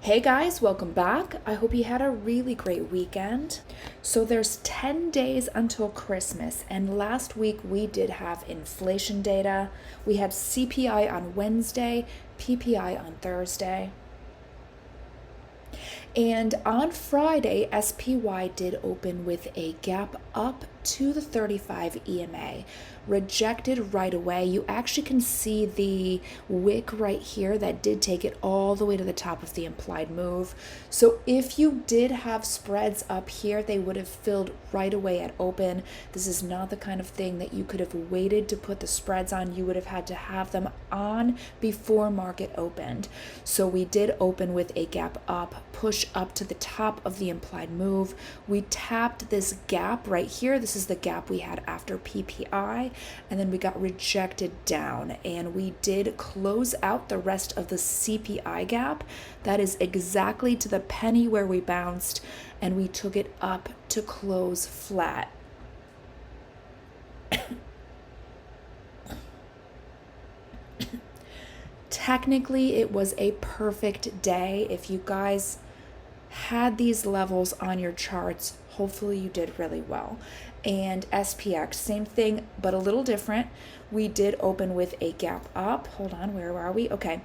Hey guys, welcome back. I hope you had a really great weekend. So there's 10 days until Christmas, and last week we did have inflation data. We had CPI on Wednesday, PPI on Thursday. And on Friday, SPY did open with a gap up to the 35 EMA, rejected right away. You actually can see the wick right here that did take it all the way to the top of the implied move. So if you did have spreads up here, they would have filled right away at open. This is not the kind of thing that you could have waited to put the spreads on. You would have had to have them on before market opened. So we did open with a gap up, push up to the top of the implied move. We tapped this gap right here. This is the gap we had after PPI, and then we got rejected down, and we did close out the rest of the CPI gap. That is exactly to the penny where we bounced, and we took it up to close flat. Technically, it was a perfect day. If you guys had these levels on your charts, hopefully you did really well. And SPX, same thing, but a little different. We did open with a gap up. Hold on, where are we? Okay.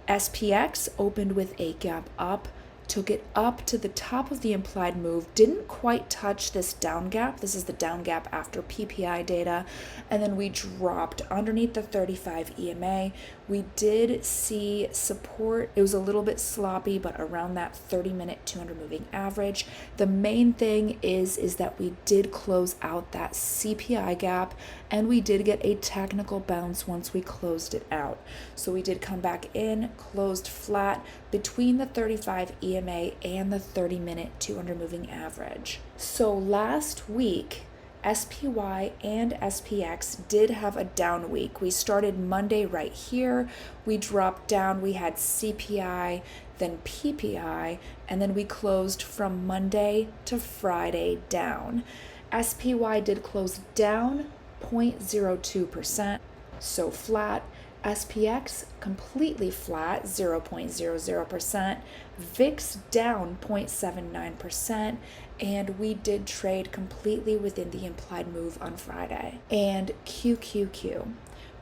SPX opened with a gap up, took it up to the top of the implied move, didn't quite touch this down gap. This is the down gap after PPI data. And then we dropped underneath the 35 EMA. We did see support. It was a little bit sloppy, but around that 30-minute 200 moving average. The main thing is that we did close out that CPI gap, and we did get a technical bounce once we closed it out. So we did come back in, closed flat between the 35 EMA and the 30-minute 200 moving average. So last week, SPY and SPX did have a down week. We started Monday right here. We dropped down. We had CPI, then PPI, and then we closed from Monday to Friday down. SPY did close down 0.02%, so flat. SPX completely flat, 0.00%, VIX down 0.79%, and we did trade completely within the implied move on Friday. And QQQ.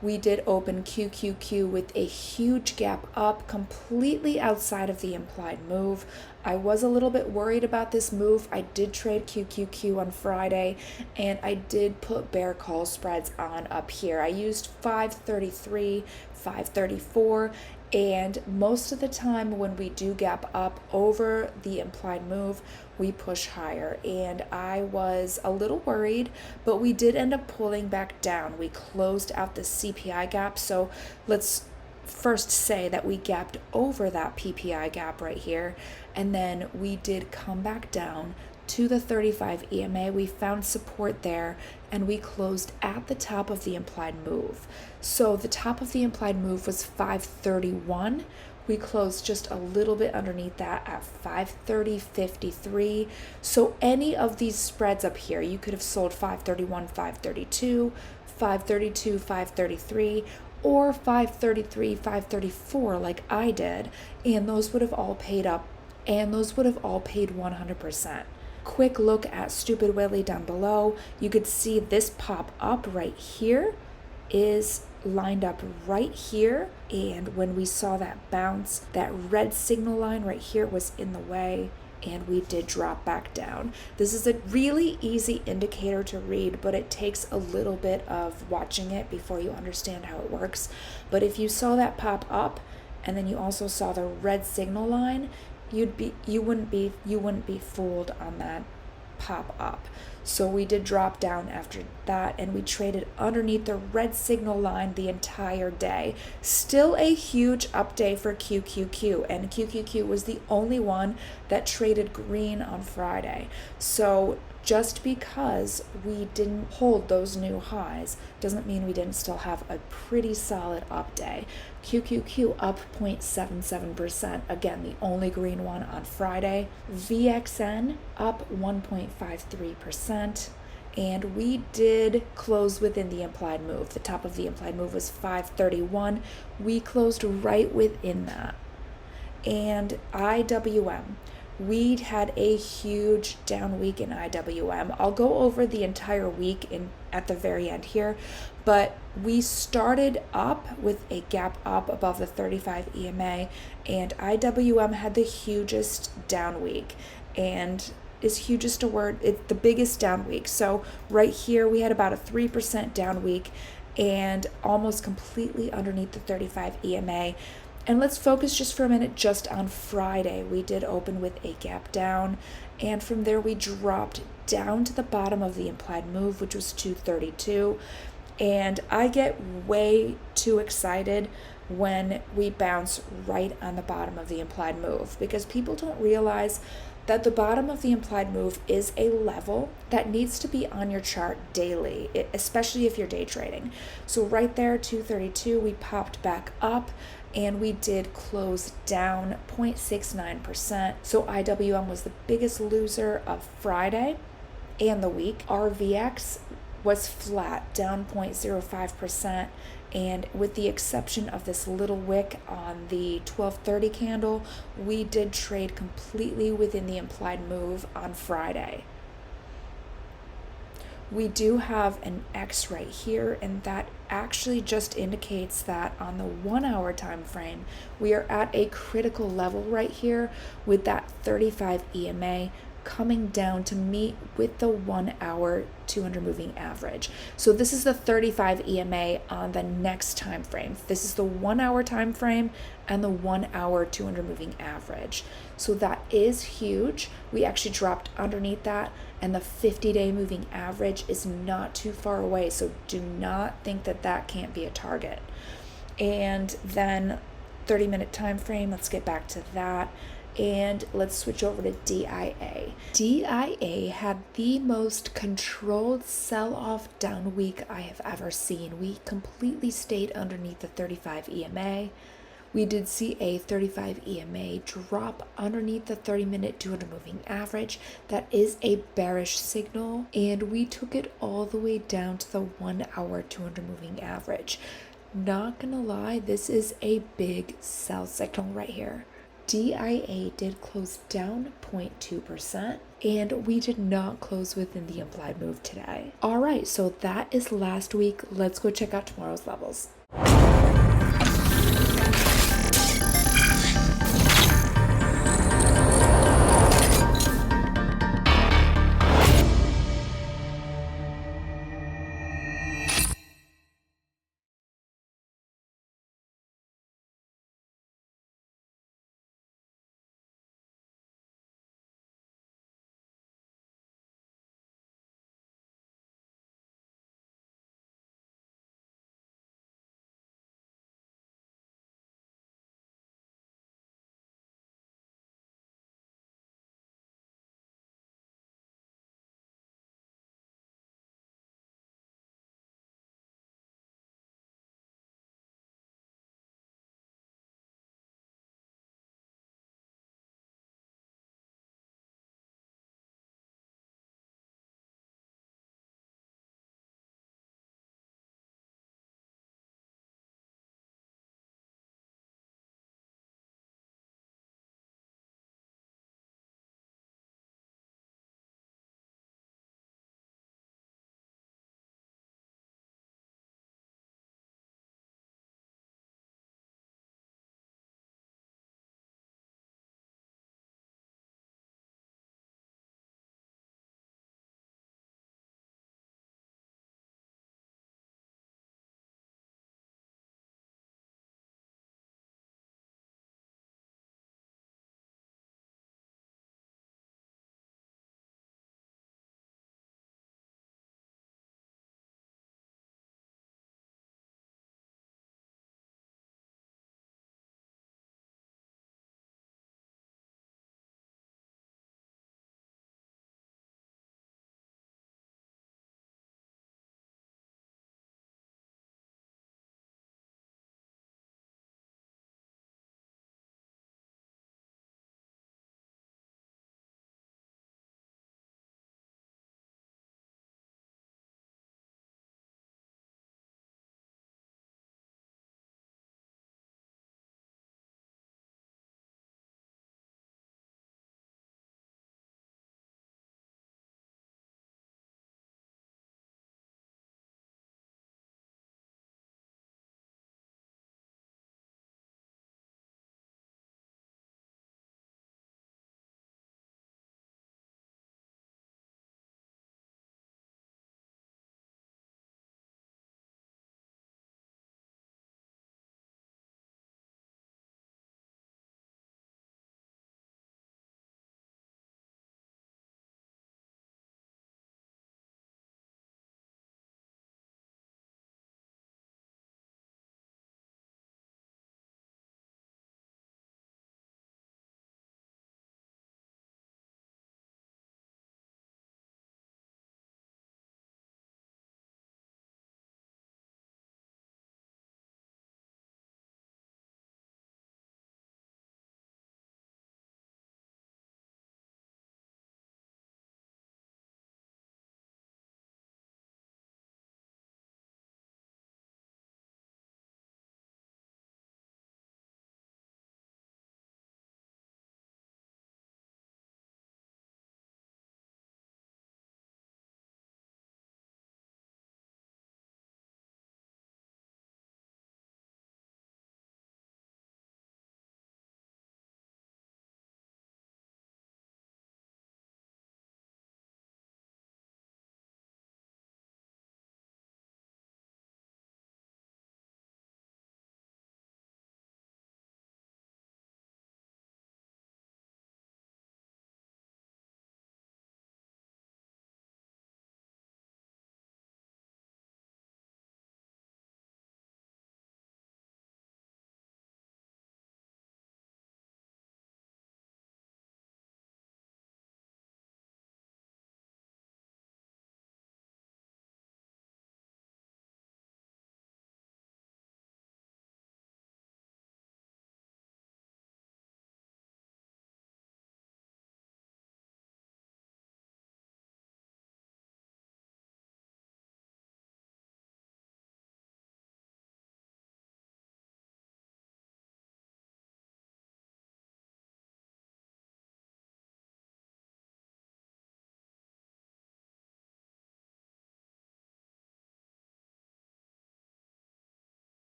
We did open QQQ with a huge gap up, completely outside of the implied move. I was a little bit worried about this move. I did trade QQQ on Friday, and I did put bear call spreads on up here. I used 533, 534, and most of the time when we do gap up over the implied move, we push higher. And I was a little worried, but we did end up pulling back down. We closed out the CPI gap. So let's first say that we gapped over that PPI gap right here, and then we did come back down to the 35 EMA. We found support there, and we closed at the top of the implied move. So the top of the implied move was 531. We closed just a little bit underneath that at 530.53. So any of these spreads up here, you could have sold 531, 532, 532, 533, or 533, 534 like I did, and those would have all paid up, and those would have all paid 100%. Quick look at Stupid Willie down below. You could see this pop up right here is lined up right here, and when we saw that bounce, that red signal line right here was in the way, and we did drop back down. This is a really easy indicator to read, but it takes a little bit of watching it before you understand how it works. But if you saw that pop up and then you also saw the red signal line, you wouldn't be fooled on that pop up. So we did drop down after that, and we traded underneath the red signal line the entire day. Still a huge up day for QQQ, and QQQ was the only one that traded green on Friday. So just because we didn't hold those new highs doesn't mean we didn't still have a pretty solid up day. QQQ up 0.77%, again the only green one on Friday. VXN up 1.53%, and we did close within the implied move. The top of the implied move was 531. We closed right within that. And IWM, we had a huge down week in IWM. I'll go over the entire week at the very end here, but we started up with a gap up above the 35 EMA, and IWM had the hugest down week. And is hugest a word? It's the biggest down week. So right here we had about a 3% down week and almost completely underneath the 35 EMA. And let's focus just for a minute just on Friday. We did open with a gap down, and from there we dropped down to the bottom of the implied move, which was 232. And I get way too excited when we bounce right on the bottom of the implied move, because people don't realize that the bottom of the implied move is a level that needs to be on your chart daily, especially if you're day trading. So right there, 232, we popped back up and we did close down 0.69%. So IWM was the biggest loser of Friday and the week. RVX was flat, down 0.05%. And with the exception of this little wick on the 1230 candle, we did trade completely within the implied move on Friday. We do have an X right here, and that actually just indicates that on the 1 hour time frame, we are at a critical level right here with that 35 EMA coming down to meet with the 1 hour 200 moving average. So this is the 35 EMA on the next time frame. This is the 1 hour time frame and the 1 hour 200 moving average. So that is huge. We actually dropped underneath that, and the 50-day moving average is not too far away. So do not think that that can't be a target. And then 30-minute time frame, let's get back to that. And let's switch over to DIA. DIA had the most controlled sell-off down week I have ever seen. We completely stayed underneath the 35 EMA. We did see a 35 EMA drop underneath the 30-minute 200 moving average. That is a bearish signal, and we took it all the way down to the 1 hour 200 moving average. Not gonna lie, this is a big sell signal right here. DIA did close down 0.2%, and we did not close within the implied move today. All right, so that is last week. Let's go check out tomorrow's levels.